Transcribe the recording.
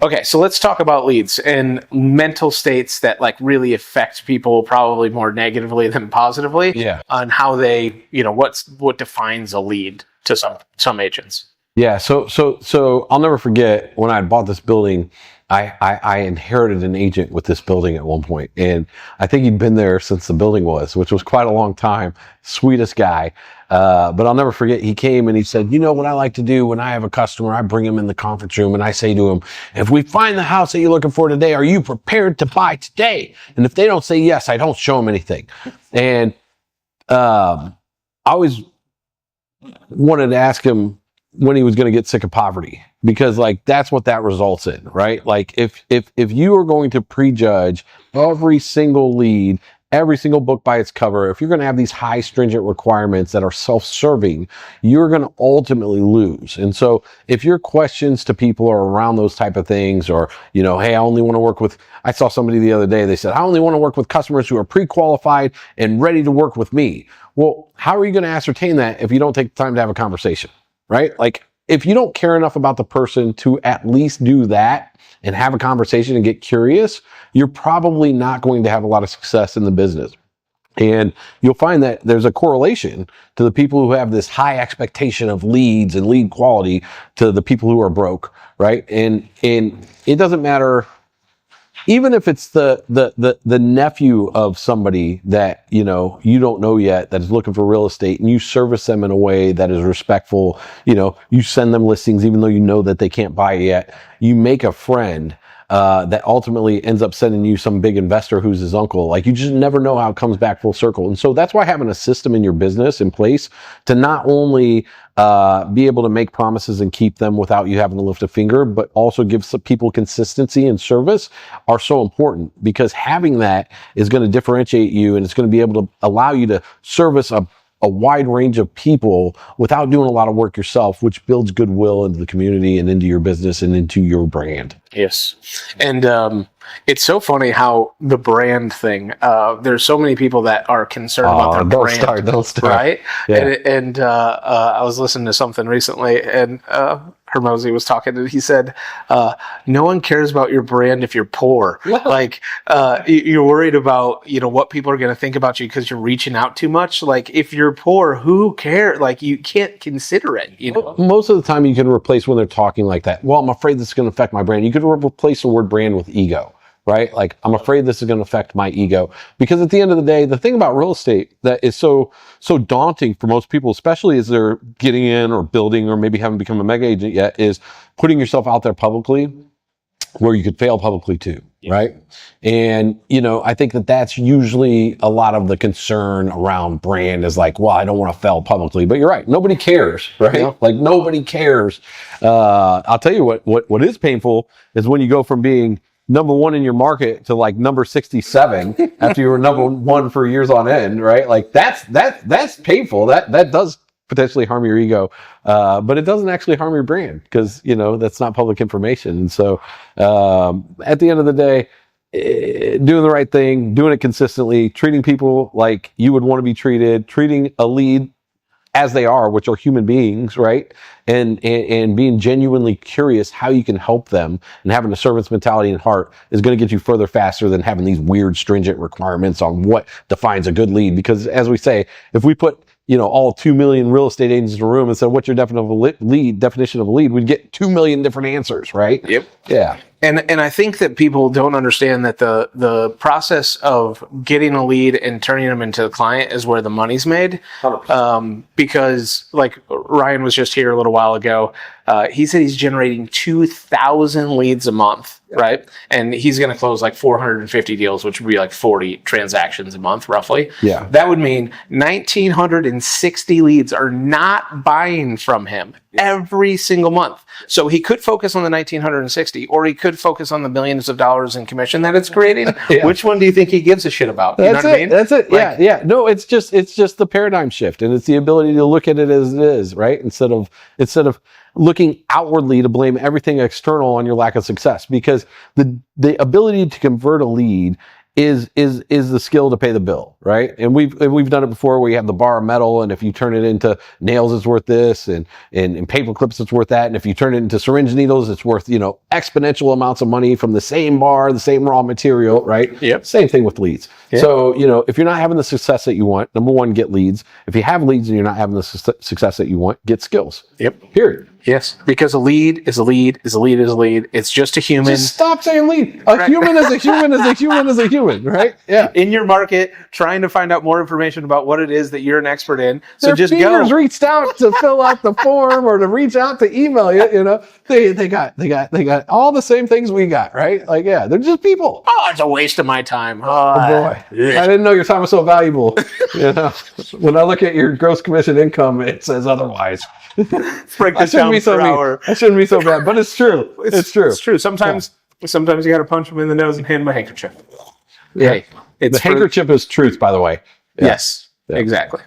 Okay, so let's talk about leads and mental states that like really affect people probably more negatively than positively. Yeah. On how they, what defines a lead to some agents. Yeah. So I'll never forget when I bought this building. I inherited an agent with this building at one point, and I think he'd been there since the building was, which was quite a long time. Sweetest guy. But I'll never forget, he came and he said, what I like to do when I have a customer, I bring him in the conference room and I say to him, if we find the house that you're looking for today, are you prepared to buy today? And if they don't say yes, I don't show them anything. And I always wanted to ask him when he was going to get sick of poverty, because like that's what that results in, right? Like if you are going to prejudge every single lead, every single book by its cover, if you're going to have these high stringent requirements that are self-serving, you're going to ultimately lose. And so if your questions to people are around those type of things, or, hey, I only want to work with, I saw somebody the other day, they said, I only want to work with customers who are pre-qualified and ready to work with me. Well, how are you going to ascertain that if you don't take the time to have a conversation, right? Like if you don't care enough about the person to at least do that and have a conversation and get curious, you're probably not going to have a lot of success in the business. And you'll find that there's a correlation to the people who have this high expectation of leads and lead quality to the people who are broke, right? And it doesn't matter, even if it's the nephew of somebody that, you don't know yet, that is looking for real estate, and you service them in a way that is respectful. You send them listings, even though you know that they can't buy it yet. You make a friend that ultimately ends up sending you some big investor who's his uncle. Like, you just never know how it comes back full circle. And so that's why having a system in your business in place to not only be able to make promises and keep them without you having to lift a finger, but also give some people consistency and service are so important, because having that is going to differentiate you, and it's going to be able to allow you to service a wide range of people without doing a lot of work yourself, which builds goodwill into the community and into your business and into your brand. Yes. And it's so funny how the brand thing, there's so many people that are concerned about their brand. Don't start. Right? Yeah. And I was listening to something recently, and Hermosi was talking, and he said, no one cares about your brand if you're poor. Like, you're worried about, what people are going to think about you because you're reaching out too much. Like, if you're poor, who cares? Like, you can't consider it, Most of the time you can replace, when they're talking like that, well, I'm afraid this is going to affect my brand. You could replace the word brand with ego, right? Like, I'm afraid this is going to affect my ego. Because at the end of the day, the thing about real estate that is so daunting for most people, especially as they're getting in or building or maybe haven't become a mega agent yet, is putting yourself out there publicly where you could fail publicly too, right? And, I think that that's usually a lot of the concern around brand, is like, well, I don't want to fail publicly. But you're right. Nobody cares, right? Yeah. Like, nobody cares. I'll tell you what is painful is when you go from being number one in your market to like number 67 after you were number one for years on end, right? Like that's painful. That does potentially harm your ego, but it doesn't actually harm your brand, because that's not public information. And so at the end of the day, doing the right thing, doing it consistently, treating people like you would want to be treated, treating a lead as they are, which are human beings, right? And being genuinely curious how you can help them, and having a servant's mentality and heart is going to get you further faster than having these weird, stringent requirements on what defines a good lead. Because as we say, if we put all 2 million real estate agents in a room and said, what's your definition of a lead, we'd get 2 million different answers, right? Yep. Yeah. And I think that people don't understand that the process of getting a lead and turning them into a client is where the money's made. Because like Ryan was just here a little while ago, he said he's generating 2,000 leads a month, right? And he's going to close like 450 deals, which would be like 40 transactions a month, roughly. Yeah. That would mean 1,960 leads are not buying from him every single month. So he could focus on the 1,960, or he could focus on the millions of dollars in commission that it's creating. Yeah. Which one do you think he gives a shit about? That's it. I mean? That's it. Like, yeah. No, it's just the paradigm shift, and it's the ability to look at it as it is, right? Instead of looking outwardly to blame everything external on your lack of success, because the ability to convert a lead is the skill to pay the bill, right? And we've done it before. We have the bar of metal, and if you turn it into nails, it's worth this, and paper clips, it's worth that, and if you turn it into syringe needles, it's worth exponential amounts of money from the same bar, the same raw material, right? Yep. Same thing with leads. Yep. So if you're not having the success that you want, number one, get leads. If you have leads and you're not having the success that you want, get skills. Yep. Period. Yes, because a lead is a lead is a lead is a lead. It's just a human. Just stop saying lead. A human is a human is a human is a human, right? Yeah. In your market, trying to find out more information about what it is that you're an expert in. So Their just fingers go. reached out to fill out the form or to reach out to email you. They got all the same things we got, right? Like, yeah, they're just people. Oh, it's a waste of my time. Oh boy, I didn't know your time was so valuable. When I look at your gross commission income, it says otherwise. I shouldn't be so mean. I shouldn't be so bad, but it's true. It's true. It's true. Sometimes you got to punch them in the nose and hand them a handkerchief. Yeah, the handkerchief is truth, by the way. Yes, exactly.